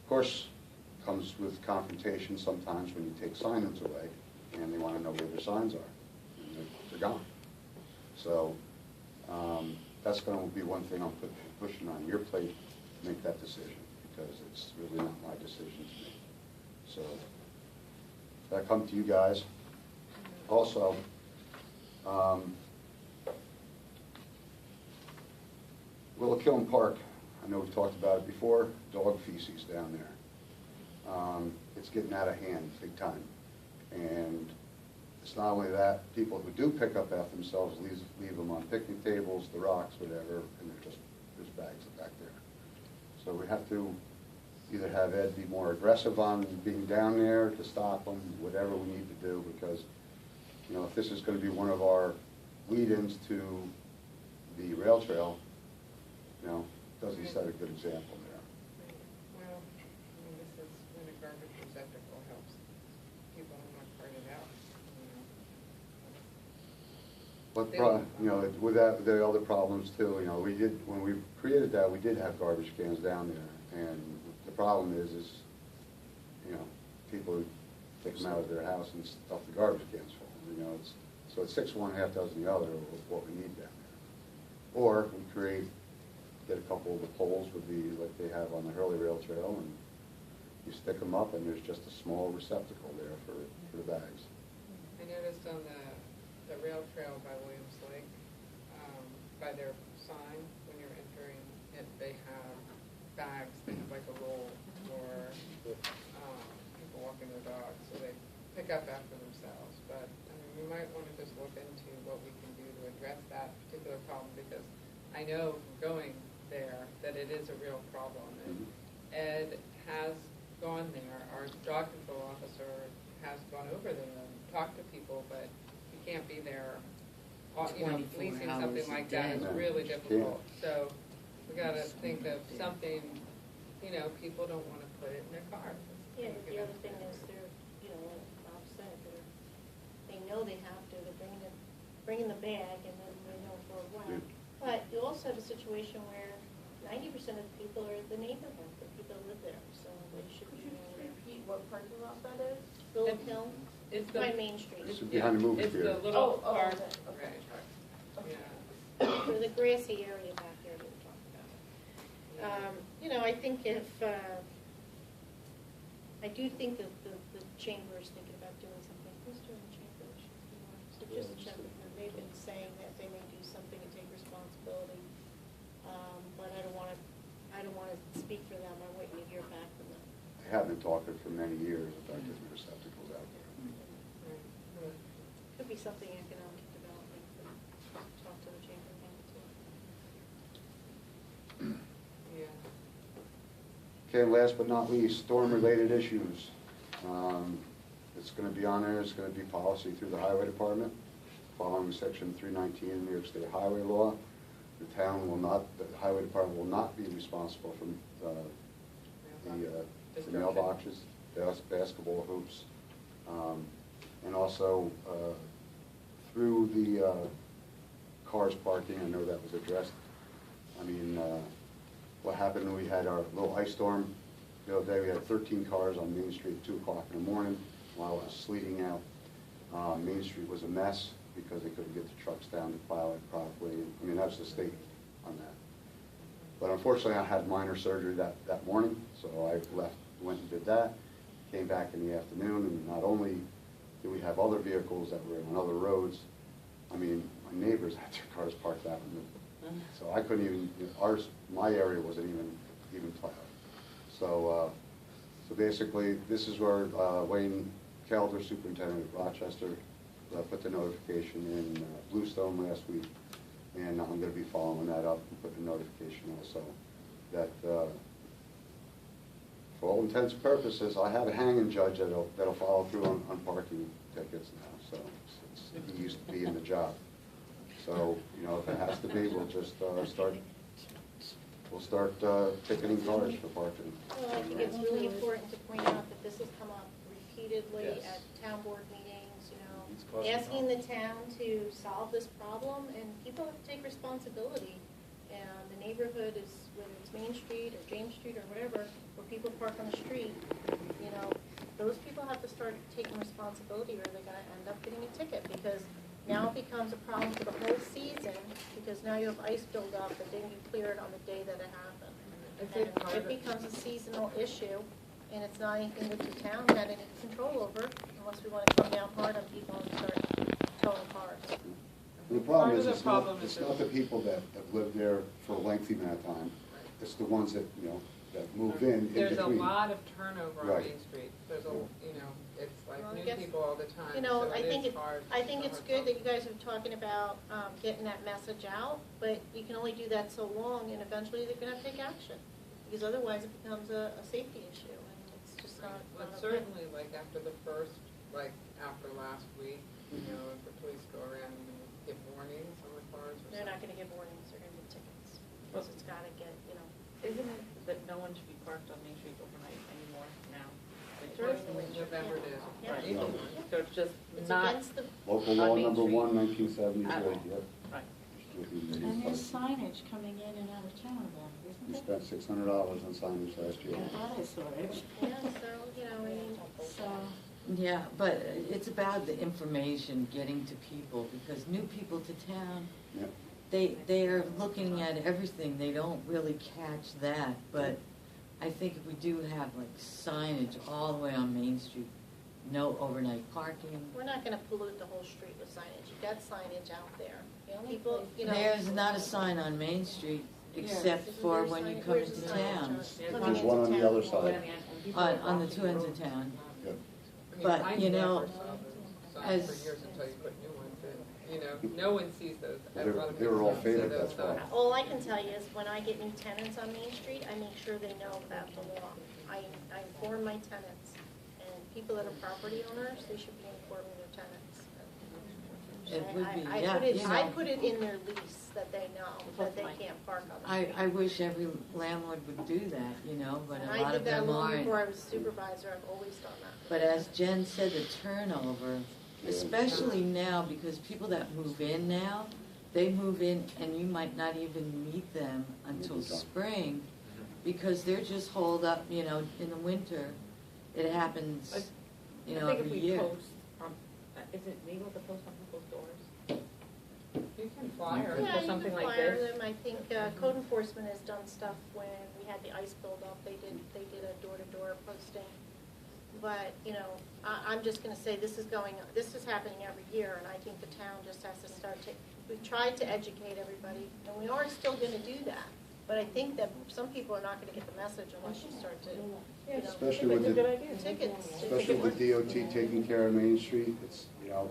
Of course, comes with confrontation sometimes when you take signage away, and they want to know where their signs are, and they're gone. So that's going to be one thing I'm pushing on your plate to make that decision, because it's really not my decision to make. So that come to you guys. Also, Willow Kiln Park, I know we've talked about it before, dog feces down there. It's getting out of hand big time. And it's not only that, people who do pick up after themselves leave them on picnic tables, the rocks, whatever, and there's bags back there. So we have to either have Ed be more aggressive on being down there to stop them, whatever we need to do, because, you know, if this is going to be one of our lead-ins to the rail trail, you know, doesn't he set a good example there? Well, I mean, this is when a garbage receptacle helps people not cart it out. But, you know, with that, there are other problems too. You know, we did, when we created that, we did have garbage cans down there. And the problem is, you know, people take them out of their house and stuff the garbage cans full. You know, so it's 6 of one, half dozen the other of what we need down there. Or we get a couple of the poles like they have on the Hurley Rail Trail, and you stick them up, and there's just a small receptacle there for the bags. I noticed on the rail trail by Williams Lake, by their sign, when you're entering it, they have bags, they have like a roll for people walking their dogs, so they pick up after themselves. But I mean, we might want to just look into what we can do to address that particular problem, because I know from going there that it is a real problem. And Ed has gone there, our dog control officer has gone over there and talked to people, but you can't be there, you know, leasing something like that is really difficult. So we got to think of something, you know, people don't want to put it in their car. Yeah, the other thing is they're, you know, like Bob said, they know they have to, they're bringing the bag, and then they know for a while. But you also have a situation where 90% of the people are the neighborhood, the people who live there, so they should be. Could you repeat what parking lot that is? Willow Hill, It's by Main Street. It's behind the movie It's theater. the little park. Okay. Right. Okay. Yeah. For the grassy area back there that we're talking about. You know, I think if, I do think that the chamber is thinking about doing something. Who's doing the chamber? So just the chamber, they've been saying that they may do something and take responsibility. But I don't want to speak for them. I'm waiting to hear back from them. I have been talking for many years about getting receptacles out there. Could be something economic development. Talk to the chamber about it too. Yeah. Okay, last but not least, storm-related issues. It's going to be on there. It's going to be policy through the Highway Department, following Section 319 of New York State Highway Law. The town will not, the Highway Department will not be responsible for the mailboxes, basketball hoops, and also through the cars parking. I know that was addressed. I mean, what happened when we had our little ice storm the other day? We had 13 cars on Main Street at 2 o'clock in the morning while it was sleeting out. Main Street was a mess because they couldn't get the trucks down to plow it properly. I mean, that's the state on that. But unfortunately, I had minor surgery that morning, so I went and did that, came back in the afternoon, and not only did we have other vehicles that were on other roads, I mean, my neighbors had their cars parked out in the, so I couldn't even, my area wasn't even plowed. So, so basically, this is where Wayne Calder, superintendent of Rochester, put the notification in Bluestone last week, and I'm going to be following that up and put the notification also that, for all intents and purposes, I have a hanging judge that'll follow through on parking tickets now. So he used to be in the job. So you know, if it has to be, we'll just start ticketing cars for parking. Well, I think it's really important to point out that this has come up repeatedly Yes. at town board meetings, you It's know, causing asking the town to solve this problem, and people have to take responsibility and the neighborhood is, whether it's Main Street or James Street or whatever, where people park on the street, you know, those people have to start taking responsibility, or they're gonna end up getting a ticket, because now it becomes a problem for the whole season, because now you have ice buildup that didn't get cleared on the day that it happened. I think And part it of it- becomes a seasonal issue, and it's not anything that the town had any control over, unless we wanna come down hard on people and start towing cars. The problem Part is, of the it's problem not, is it's not the people that have lived there for a lengthy amount of time. It's the ones that, you know, that move in There's a between. lot of turnover on Right. Main Street. There's a, you know, it's like Well, I new guess, people all the time, You know, so I it think is hard. I think it's hard good that time. you guys are talking about getting that message out, but you can only do that so long, and eventually they're gonna have to take action, because otherwise it becomes a safety issue, and it's just not. But not okay. certainly, like after the first, like after last week, you know, if the police go around and give warnings on the cars or something. They're not gonna give warnings, they're gonna give tickets, because it's gotta get, you know. Isn't it that no one should be parked on Main Street overnight anymore now? Certainly, November it is. Yeah. Right. Yeah. So it's just It's not, against the, Local on law Main number Street. 1, 1973, At all. yep. right. And there's signage coming in and out of town about it, We isn't there? spent $600 on signage last year. I thought I saw it. yeah, so, you know, I mean, So, Yeah, but it's about the information getting to people, because new people to town, Yep. they are looking at everything, they don't really catch that, but I think if we do have like signage all the way on Main Street, no overnight parking. we're not gonna pollute the whole street with signage, you got signage out there. People, you know. There's not a sign on Main Street except Isn't for there when you signage? come Where's into the signage town. coming There's into one on the town? other side. On the two ends of town. Yep. I mean, But, I you know, never saw those signs as- for years until you put new ones in. You know, no one sees those. They were- A lot of they were people all don't see faded, those that's why. signs. All I can tell you is when I get new tenants on Main Street, I make sure they know about the law. I inform my tenants, and people that are property owners, they should be informing their tenants. It would be, I yeah, put it- you I know. put it in their lease that they know, that they can't park on the street. I wish every landlord would do that, you know, but And a I lot did of that them long aren't. before I was supervisor, I've always done that. But as Jen said, the turnover, Yeah. especially now, because people that move in now, they move in and you might not even meet them until Mhm. spring, because they're just holed up, you know, in the winter. It happens, you know, I think every if we year. post, is it legal to post on people's doors? You can flyer. Yeah, for you something can like flyer this? them. I think code enforcement has done stuff when we had the ice buildup. They did a door-to-door posting. But, you know, I'm just gonna say this is happening every year, and I think the town just has to start we've tried to educate everybody, and we are still gonna do that. But I think that some people are not gonna get the message unless you start to, you know, Especially with It's a good the, idea. tickets. especially with the DOT taking care of Main Street, it's, you know,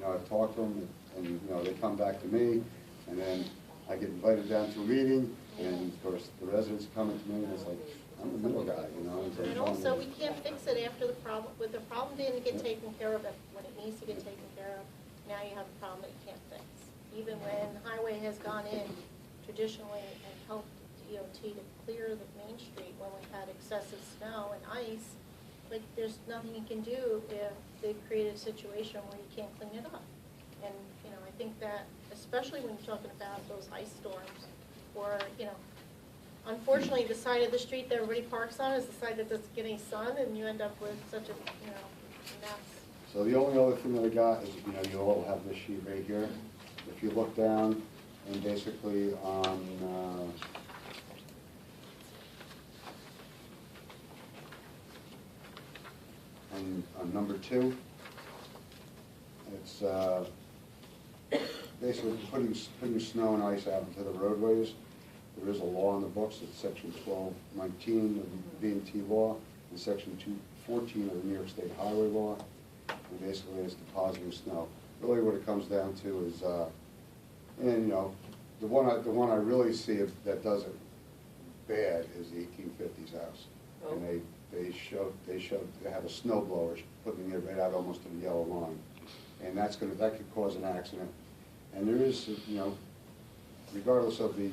I've talked to them, and, you know, they come back to me, and then I get invited down to a meeting, and of course, the residents are coming to me, and it's like, I'm the middle guy, you know? it's like, And also, we can't fix it after the problem, with the problem didn't get taken care of, when it needs to get taken care of, now you have a problem that you can't fix. Even when highway has gone in traditionally and helped DOT to clear the Main Street when we've had excessive snow and ice, like, there's nothing you can do if they've created a situation where you can't clean it up. And, you know, I think that, especially when you're talking about those ice storms, or, you know, unfortunately, the side of the street that everybody parks on is the side that doesn't get any sun, and you end up with such a, you know, mess. So the only other thing that I got is, you know, you all have this sheet right here. If you look down, and basically on, on number 2, it's basically putting snow and ice out into the roadways. There is a law in the books, it's section 1219 of the V&T law, and section 214 of the New York State Highway law, and basically it's depositing snow. Really what it comes down to is, and you know, the one I really see that does it bad is the 1850s house. And they have a snow blower putting it right out almost to the yellow line. And that could cause an accident. And there is, you know, regardless of any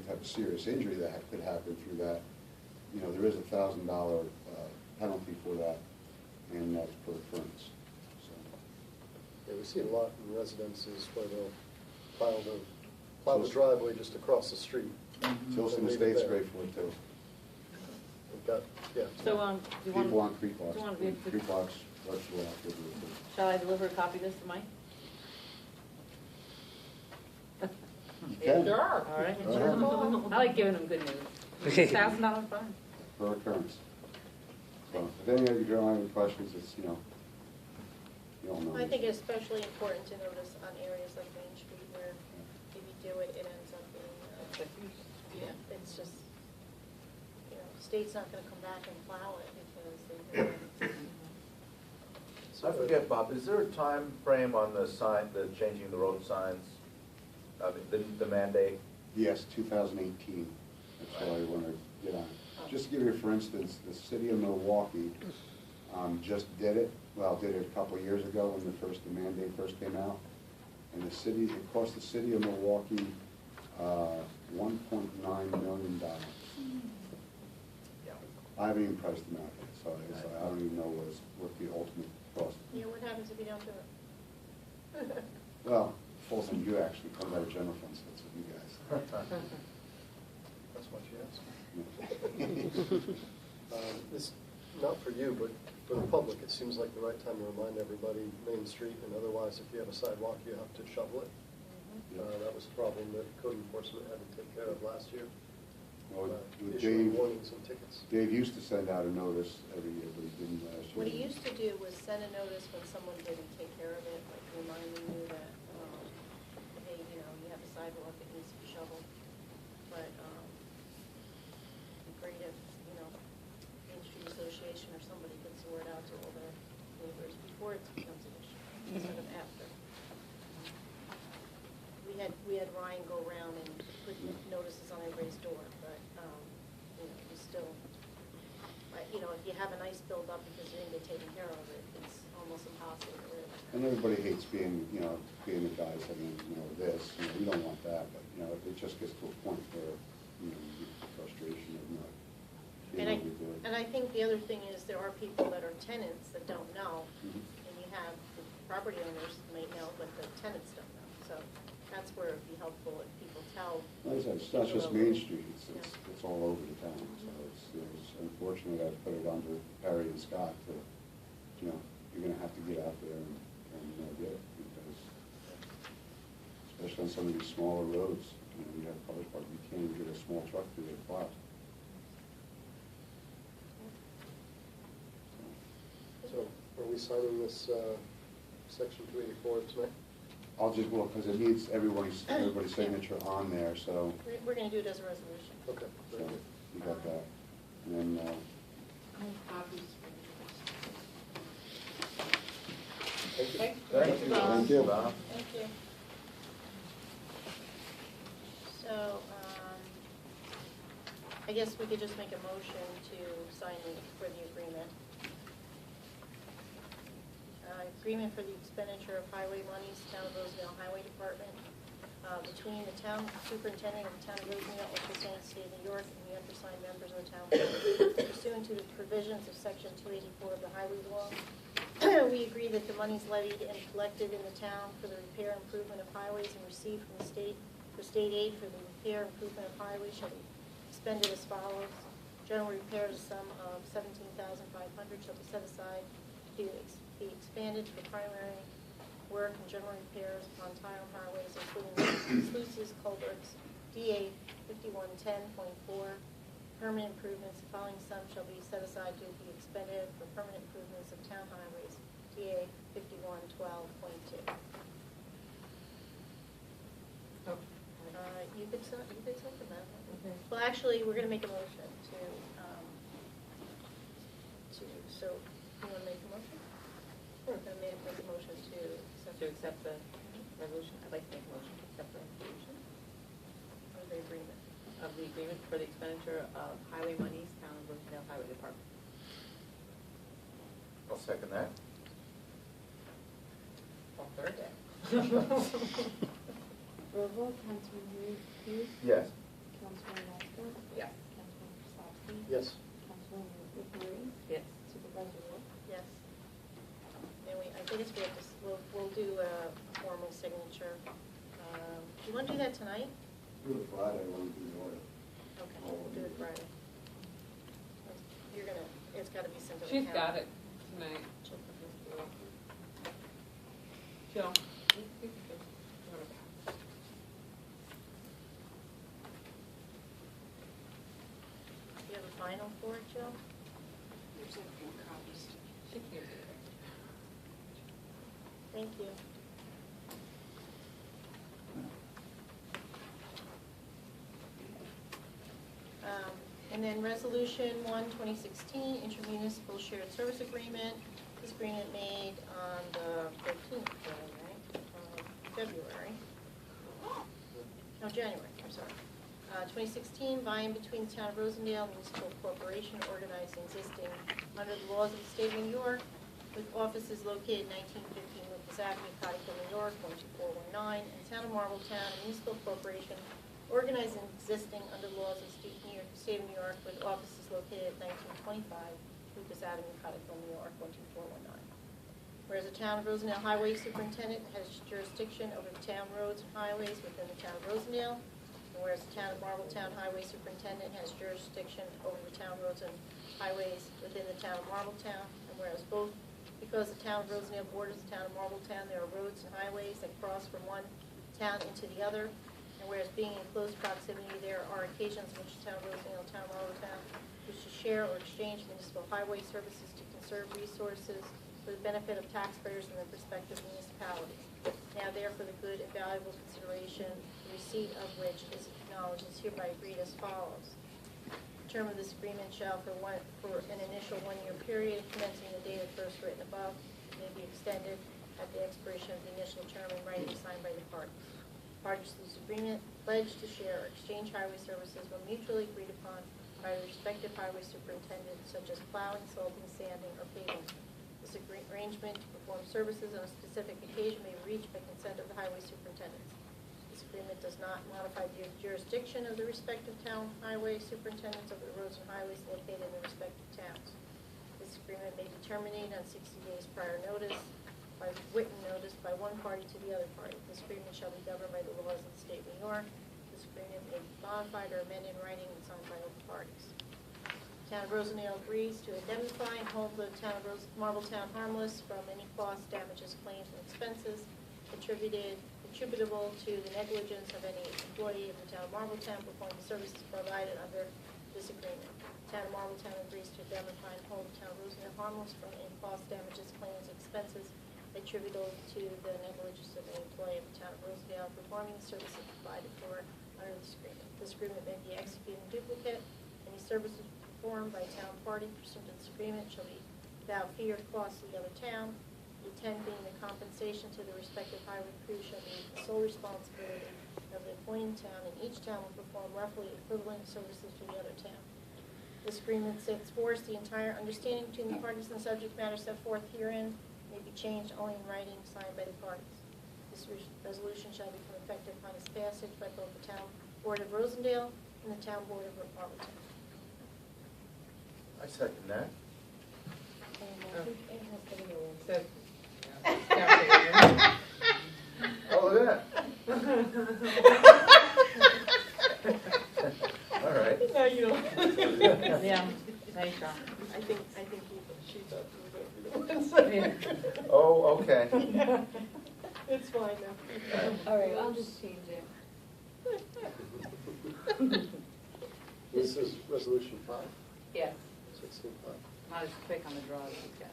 type of serious injury that could happen through that, you know, there is a $1,000 penalty for that, and that's per occurrence. So, Yeah, we see a lot in residences where they'll pile the plow the driveway just across the street. Tilson And leave it Estate's there. great for it too. We've got, yeah. So, do you want? People on creek blocks, do you want- creek blocks, let's go out there. Shall I deliver a copy of this to Mike? You can, Sure. All right. Go I like giving them good news. $1,000 fine. per occurrence. So if any of you don't have any questions, it's, you all know. I think it's especially important to notice on areas like Main Street where if you do it, it ends up being, yeah, it's just, state's not gonna come back and plow it because they. I forget, Bob, is there a time frame on the sign, the changing the road signs? I mean, the mandate? Yes, 2018, that's what I want to get on. Just to give you, for instance, the city of Milwaukee just did it, did it a couple of years ago when the mandate first came out. And the city, it cost the city of Milwaukee $1.9 million. Yeah. I haven't even priced them out yet, so I don't even know what the ultimate cost. Yeah, what happens if you don't do it? Well, falls on you actually, comes out of general funds, that's what you guys. That's what she asked. This, not for you, but for the public, it seems like the right time to remind everybody, Main Street, and otherwise, if you have a sidewalk, you have to shovel it. That was a problem that code enforcement had to take care of last year. Well, Issuing warnings and tickets. Dave used to send out a notice every year, but he didn't last year. What he used to do was send a notice when someone didn't take care of it, like reminding you that, hey, you have a sidewalk that needs to be shoveled. But, it'd be great if, Main Street Association or somebody gets the word out to all their neighbors before it becomes an issue, instead of after. We had Ryan go around and put notices on everybody's door, but, you still, if you have an ice buildup because you didn't get taken care of it, it's almost impossible to live. And everybody hates being the guy saying, this, you don't want that, but, it just gets to a point where, you get frustration of not being able to do it. And I think the other thing is there are people that are tenants that don't know, Mhm. and you have the property owners may know, but the tenants don't know. So that's where it'd be helpful if people tell. Like I said, it's not just Main Street, it's all over the town, so it's unfortunate I put it under Perry and Scott to, you're gonna have to get out there and get it, because especially on some of these smaller roads, you have cars parked, you can't even get a small truck through their plow. So are we signing this section 284 tonight? I'll just, because it needs everybody's signature on there, so, We're gonna do it as a resolution. Okay, so very good. you got that. And then, I have copies for Thank you. Thank you. Thank you. Bob. Thank you. So, I guess we could just make a motion to sign for the agreement. Agreement for the expenditure of highway monies, Town of Rosendale Highway Department, between the town superintendent of the Town of Rosendale, Oklahoma State of New York, and the undersigned members of the town pursuant to the provisions of Section 284 of the Highway Law. We agree that the monies levied and collected in the town for the repair and improvement of highways and received from the state for state aid for the repair and improvement of highways shall be expended as follows. General repairs, a sum of $17,500 shall be set aside to be expanded for primary work and general repairs upon tile highways, including sluices, culverts, DA 5110.4. Permanent improvements, the following sum shall be set aside to be expended for permanent improvements of town highways, DA 5112.2. You could second that. Okay. Well, actually, we're gonna make a motion so, you wanna make a motion? We're gonna make a motion to accept. To accept the resolution, I'd like to make a motion to accept the resolution Or the agreement. of the agreement for the expenditure of highway monies, Town of Rosendale Highway Department. I'll second that. All third. Roll call, Councilman Hughes, Yes. Councilman Roscoe, Yes. Councilman Krasowski, Yes. Councilman McMurray, Yes. Supervisor Wolf. Yes. And I think it's good, we'll do a formal signature Do you want to do that tonight? Do it Friday, when we do the order. Okay, we'll do it Friday. You're gonna, it's gotta be sent to the She's county. got it tonight. Jill. You can just go to that. You have a final for it, Jill? She can't do it. Thank you. And then Resolution 1, 2016, intermunicipal shared service agreement. This agreement made on the 13th, right, February. No, January, I'm sorry. 2016, by and between the town of Rosendale and Municipal Corporation organizing existing under the laws of the state of New York with offices located 1915 Lucas Avenue, Cottington, New York, 12419, and town of Marltown and Municipal Corporation organizing existing under the laws of the state of New York with offices located at 1925 Lucas Avenue, Cottington, New York, 12419. Whereas the town of Rosendale Highway Superintendent has jurisdiction over the town roads and highways within the town of Rosendale, and whereas the town of Marltown Highway Superintendent has jurisdiction over the town roads and highways within the town of Marltown, and whereas both, because the town of Rosendale borders the town of Marltown, there are roads and highways that cross from one town into the other, and whereas being in close proximity, there are occasions in which the town of Rosendale and the town of Marltown wish to share or exchange municipal highway services to conserve resources for the benefit of taxpayers in their respective municipalities. Now therefore the good and valuable consideration, the receipt of which is acknowledged, is hereby agreed as follows. The term of this agreement shall for an initial one-year period commencing the date of first written above may be extended at the expiration of the initial term in writing signed by the parties. Parties to this agreement pledge to share or exchange highway services when mutually agreed upon by the respective highway superintendent, such as plowing, salting, sanding, or paving. This arrangement to perform services on a specific occasion may be reached by consent of the highway superintendent. This agreement does not modify the jurisdiction of the respective town highway superintendents of the roads and highways located in the respective towns. This agreement may be terminated on 60 days prior notice by written notice by one party to the other party. This agreement shall be governed by the laws of the state of New York. This agreement may be modified or amended in writing and signed by all parties. The town of Rosendale agrees to indemnify and hold the town of Marltown harmless from any costs, damages, claims, and expenses attributable to the negligence of any employee of the town of Marltown performing services provided under this agreement. The town of Marltown agrees to indemnify and hold the town of Rosendale harmless from any costs, damages, claims, expenses attributable to the negligence of an employee of the town of Rosendale performing the services provided for under this agreement. This agreement may be executed in duplicate. Any services performed by a town party pursuant to this agreement shall be without fee or cost to the other town. The intent being the compensation to the respective highway crew shall be the sole responsibility of the appointing town, and each town will perform roughly equivalent services to the other town. This agreement sets forth the entire understanding between the parties and the subject matter set forth herein may be changed only in writing signed by the parties. This resolution shall become effective upon its passage by both the town board of Rosendale and the town board of Marltown. I second that. Said, yeah, Oh, look at that. All right. No, you don't. Yeah, thanks, John. I think she thought you were going to be the one saying. Oh, okay. It's fine now. All right, I'll just change it. This is resolution 5, Yes, 16.5. not as quick on the draw as these guys.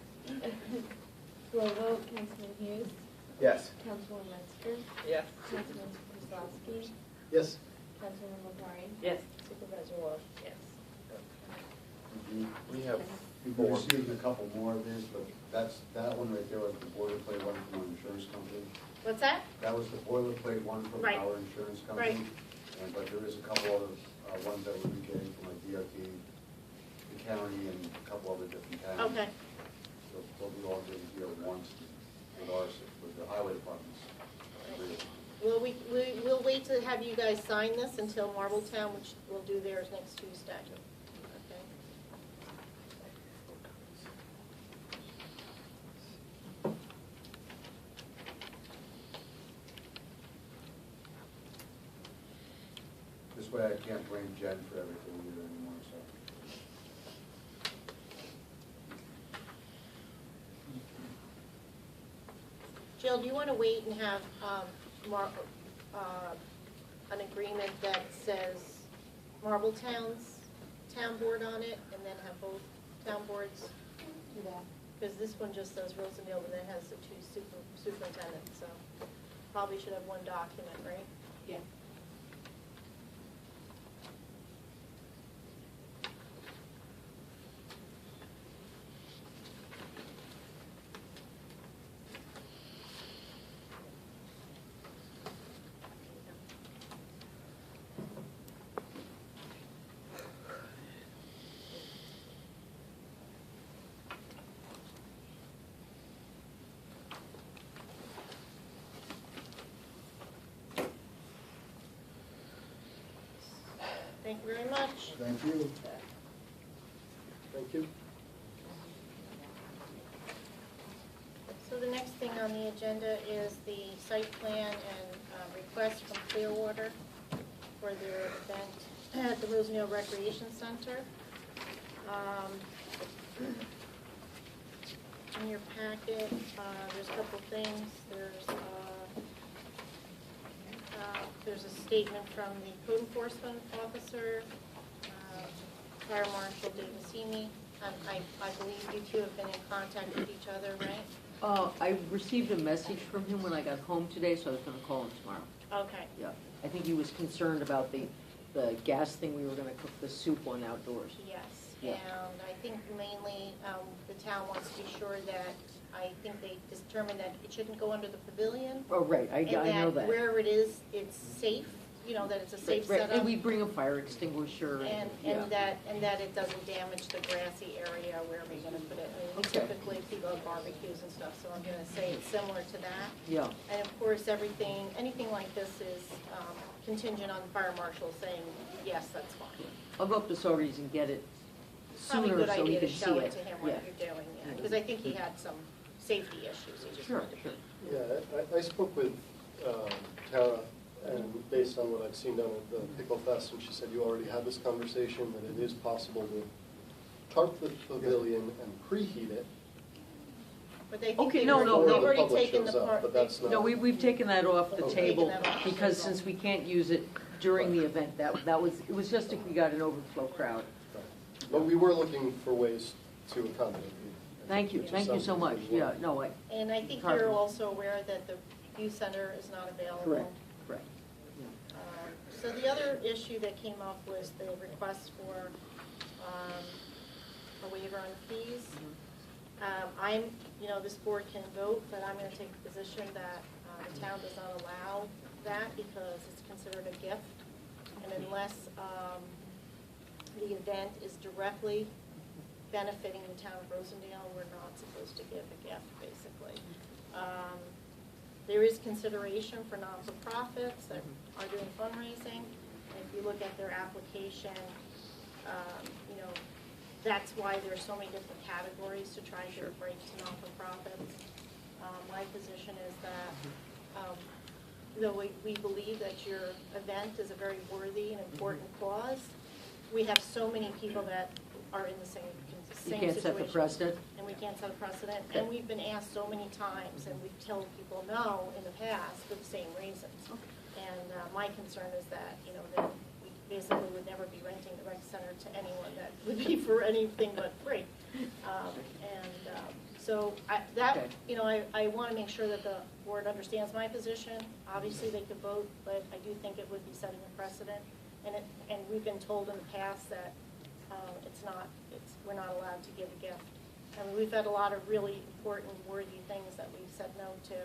Roll vote, Councilman Hughes, Yes. Councilwoman Metzger, Yes. Councilman Kozlowski, Yes. Councilman LeBron, Yes. Supervisor Walsh. Yes. We have You've four. received a couple more of these, but that one right there was the boilerplate one from our insurance company. What's that? That was the boilerplate one from Right. our insurance company. Right. But there is a couple other ones that we'll be getting from like DOT, the county, and a couple other different towns. Okay. So they'll be all getting here once with ours, with the highway departments. We'll wait to have you guys sign this until Marltown, which will do theirs next Tuesday. Okay. this way I can't blame Jen for everything either anymore, so. Jill, do you want to wait and have an agreement that says Marble Town's town board on it, and then have both town boards? Do that. Because this one just says Rosendale, but then has the two superintendents, so probably should have one document, right? Yeah. Thank you very much. Thank you. Thank you. So the next thing on the agenda is the site plan and request from Clearwater for their event at the Rosendale Recreation Center. In your packet, there's a couple things. There's a statement from the code enforcement officer, Fire Marshal Davisini. I believe you two have been in contact with each other, right? I received a message from him when I got home today, so I was gonna call him tomorrow. Okay. Yeah, I think he was concerned about the gas thing, we were gonna cook the soup on outdoors. Yes, Yeah. and I think mainly the town wants to be sure that, I think they determined that it shouldn't go under the pavilion. Oh, right, I know And that that. wherever it is, it's safe, you know, that it's a safe Right, setup. and we bring a fire extinguisher yeah. And that it doesn't damage the grassy area where we're gonna put it. I mean, Okay. typically people have barbecues and stuff, so I'm gonna say it's similar to that. Yeah, And of course, anything like this is contingent on the fire marshal saying, yes, that's fine. I'll go up to Saugerties and get it Probably a sooner good so he idea to can see show it it. to him Yeah. what you're doing, yeah, because I think he had some safety issues, he just Sure, wanted to sure. be. Yeah, I spoke with Tara, and based on what I've seen down at the Pickle Fest, and she said you already had this conversation, that it is possible to tarp the pavilion and preheat it. But they think Okay, they've no, already, no, they've no. already Public taken the shows up, part. but that's not- No, we've taken that off the Okay. table, Taken that off. because since we can't use it during the event, it was just if we got an overflow crowd. But we were looking for ways to accommodate you. Thank you so much, yeah, no, And I think Pardon. you're also aware that the youth center is not available. correct, correct. So the other issue that came up was the request for a waiver on the fees. This board can vote, but I'm going to take the position that the town does not allow that because it's considered a gift. And unless the event is directly benefiting the town of Rosendale, we're not supposed to give a gift, basically. There is consideration for non-for-profits that are doing fundraising. And if you look at their application, that's why there's so many different categories to try to break to non-for-profits. My position is that, though we believe that your event is a very worthy and important cause, we have so many people that are in the same You situation. can't set the precedent? And we can't set a precedent, Okay. and we've been asked so many times, and we've told people no in the past for the same reasons. And my concern is that, that we basically would never be renting the rec center to anyone that would be for anything but free. So I want to make sure that the board understands my position. Obviously, they could vote, but I do think it would be setting a precedent. And we've been told in the past that we're not allowed to give a gift. I mean, we've had a lot of really important, worthy things that we've said no to.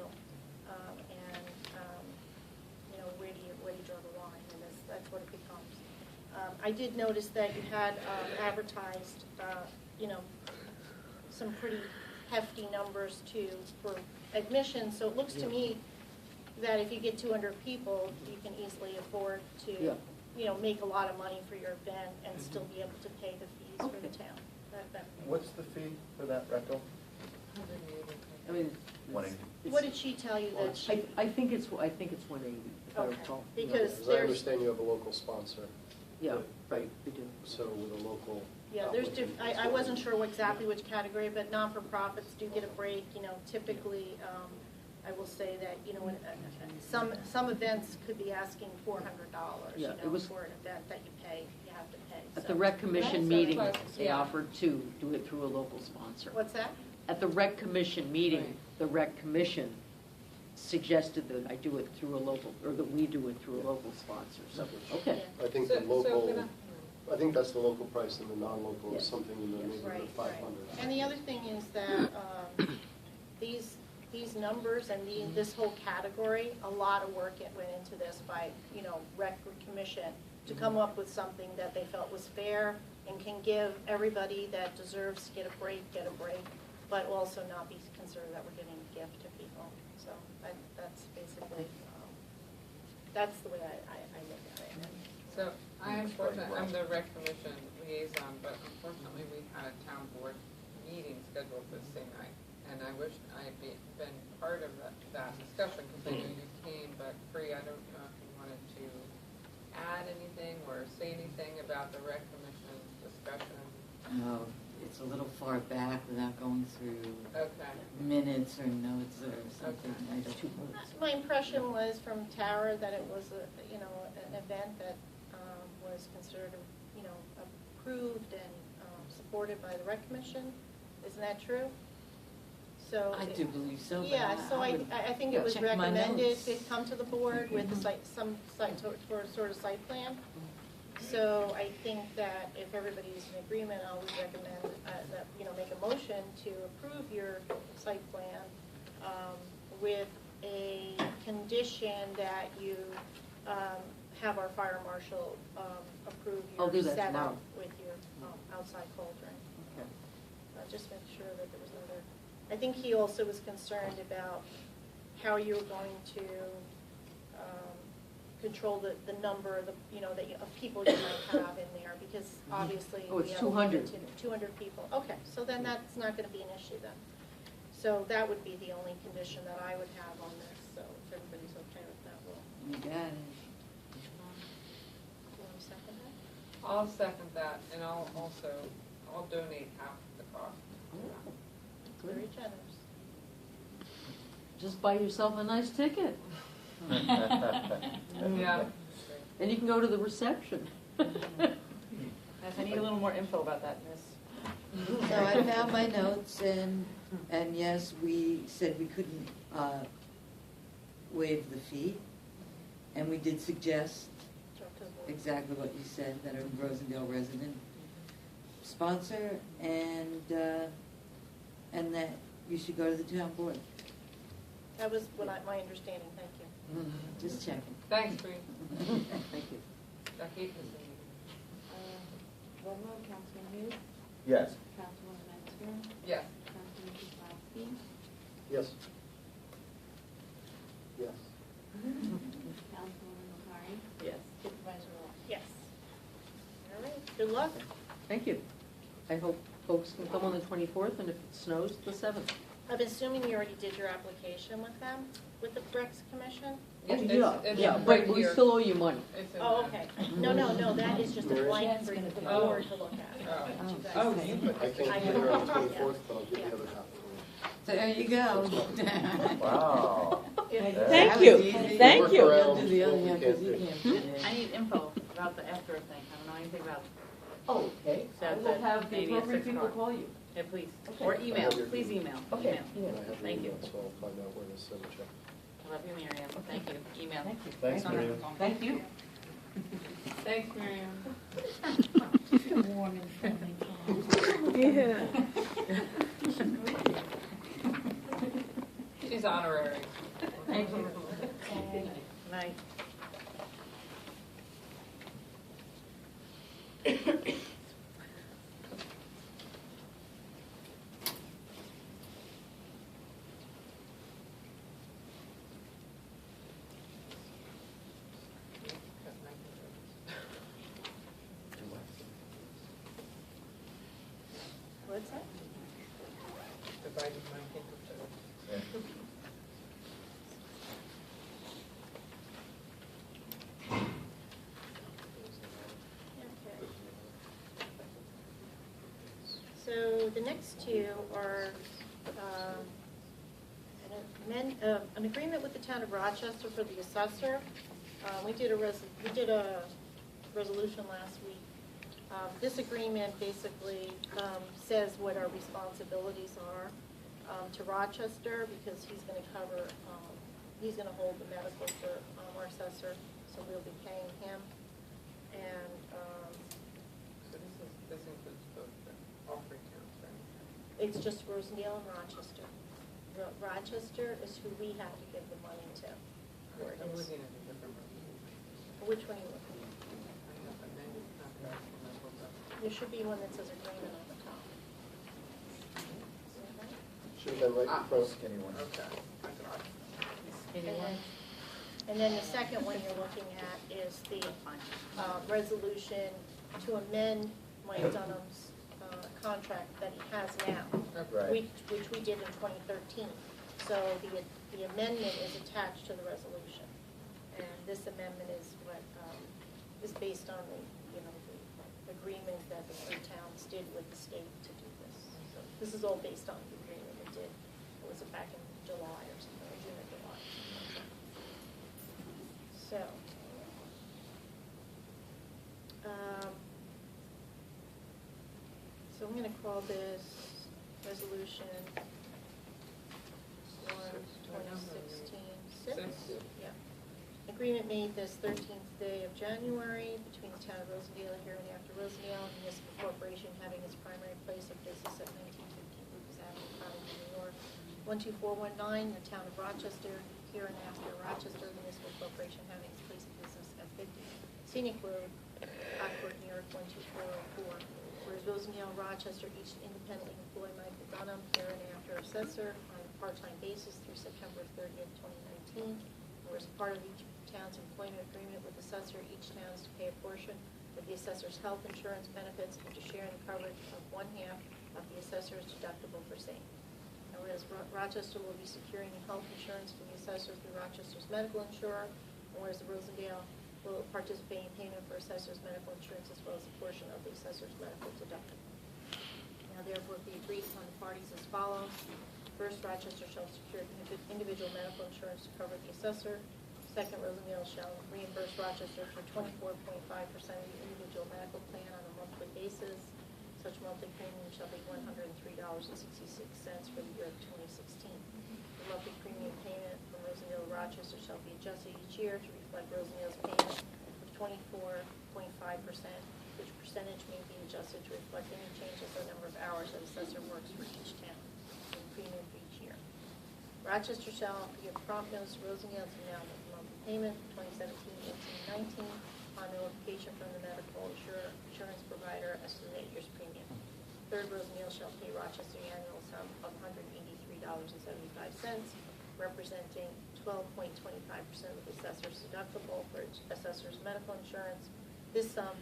Where do you draw the line? And that's what it becomes. I did notice that you had advertised, some pretty hefty numbers for admission. So it looks to me that if you get 200 people, you can easily afford to, make a lot of money for your event and still be able to pay the fees for the town. What's the fee for that rental? $180 per I mean, Wanting- What did she tell you that she? I think it's 180, if I Okay. recall. Because As I there's, understand, you have a local sponsor. Yeah, but- right, we do. So with a local. yeah, there's, applicant, I wasn't sure exactly which category, but non-for-profits do get a break, you know, typically, I will say that, you know, some events could be asking $400, you Yeah, it know, was- for an event that you pay, you have to pay. At so. the rec commission That's meeting, what- they yeah. offered to do it through a local sponsor. What's that? At the rec commission meeting, Right. the rec commission suggested that I do it through a local, or that we do it through a local sponsor, so, okay. I think So- the so local, can I think that's the local price, and the non-local Yeah. is something in the neighborhood Right, of 500. right. And the other thing is that these numbers and this whole category, a lot of work went into this by, you know, rec commission to come up with something that they felt was fair and can give everybody that deserves to get a break, but also not be concerned that we're giving a gift to people. So that's basically, that's the way I look at it. So unfortunately, I'm the rec commission liaison, but unfortunately, we had a town board meeting scheduled for the same night. And I wish I had been part of that discussion, because I know you came, but Bree, I don't know if you wanted to add anything or say anything about the rec commission discussion. No, it's a little far back without going through Okay. minutes or notes or something. I don't. My impression was from Tara that it was a, you know, an event that was considered, you know, approved and supported by the rec commission. Isn't that true? So. I do believe so. but Yeah, so I would think it was check my recommended notes. to come to the board with the site, some site, sort of site plan. So I think that if everybody's in agreement, I would recommend that, you know, make a motion to approve your site plan with a condition that you have our fire marshal approve I'll do your that setup tomorrow. with your outside cauldron. Okay. Just make sure that there was another, I think he also was concerned about how you were going to control the number of the, you know, of people you might have in there, because obviously. Oh, it's we have a 200. limit to 200 people. Okay, so then that's not going to be an issue then. So that would be the only condition that I would have on this, so if everybody's okay with that, we'll, You got it. you want to second that? I'll second that, and I'll donate half the cost. Very generous. Just buy yourself a nice ticket, Yeah. and you can go to the reception. Yes, I need a little more info about that, Miss. So I found my notes, and yes, we said we couldn't waive the fee, and we did suggest Talk to the board. exactly what you said, that a Rosendale resident sponsor, and that you should go to the town board. That was my understanding, thank you. Just checking. Thanks, Bree. Thank you. I hate this meeting. Roll call, Councilman Hughes, Yes. Councilwoman Metzger, Yes. Councilman Kozlowski, Yes. Yes. Councilwoman Mokari, Yes. Supervisor Ross. Yes. All right, good luck. Thank you. I hope folks can come on the 24th, and if it snows, the 7th. I'm assuming you already did your application with them, with the Bricks Commission? Yes, Oh, it's yeah, right but we here. still owe you money. It's in Oh, there. okay. No, that is just a Mary? blank for the board to look at. Oh. That you guys- Oh, you put I can't be here on the 24th, but I'll get the other half. So there you go. Wow. That was easy. Thank you. We'll do the other What we half, can't 'cause you do. can't fit in. I need info about the after thing. I don't know anything about it. Oh, okay. I Said will that have the maybe a appropriate people 6 call you. Yeah, please. Okay. Or I email, have your please email. email. Okay. Email. And I have your Thank you. email, so I'll find out where to send the check. I love you, Miriam. Thank you. Email. Thank you. Thanks, Miriam. Thank you. Thanks, Miriam. Warm and friendly time. She's honorary. Thank you. Night. What's that? Divided my hintertoes. Yeah. Okay. So the next two are an agreement with the town of Rochester for the assessor. We did a resolution last week. This agreement basically says what our responsibilities are to Rochester, because he's going to cover, he's going to hold the medical for our assessor, so we'll be paying him. And So this includes both the all three towns, right? it's just Rosendale and Rochester. Rochester is who we had to give the money to. for I'm his- looking at a different one. Which one are you looking at? I have amended contract for medical stuff. There should be one that says agreement on the top. Should have been right in front. Skinny one. Okay. That's all right. And then the second one you're looking at is the resolution to amend Mike Dunham's contract that he has now, Right. which we did in 2013. So the amendment is attached to the resolution. And this amendment is what is based on the agreement that the three towns did with the state to do this. So this is all based on the agreement it did. It was back in July or something, or June or July. So, so I'm gonna call this resolution 1/2016. Six. Yeah. Agreement made this 13th day of January between the town of Rosendale, here and after Rosendale, and Municipal Corporation having its primary place of business at 1950 Lucas Avenue, Cottington, New York. 12419, the town of Rochester, here and after Rochester, Municipal Corporation having its place of business at 50 Scenic Road, Oxford, New York, 12404. Whereas Rosendale and Rochester each independently employ Michael Dunham, here and after assessor, on a part-time basis through September 30th, 2019. Whereas part of each town's employment agreement with assessor, each town is to pay a portion of the assessor's health insurance benefits and to share in the coverage of one half of the assessor's deductible for same. Now, whereas Rochester will be securing the health insurance for the assessor through Rochester's medical insurer, and whereas the Rosendale will participate in payment for assessor's medical insurance as well as a portion of the assessor's medical deductible. Now therefore be agreed upon the parties as follows. First, Rochester shall secure individual medical insurance to cover the assessor. Second, Rosendale shall reimburse Rochester for 24.5% of the individual medical plan on a monthly basis. Such monthly premium shall be $103.66 for the year of 2016. The monthly premium payment from Rosendale to Rochester shall be adjusted each year to reflect Rosendale's payment of 24.5%, which percentage may be adjusted to reflect any changes in the number of hours that assessor works for each town, and premium for each year. Rochester shall give prompt notice to Rosendale to now make the monthly payment for 2017-18-19 on notification from the medical insurance provider as to the net year's premium. Third, Rosendale shall pay Rochester the annual sum of $183.75, representing 12.25% of the assessor's deductible for its assessor's medical insurance. This sum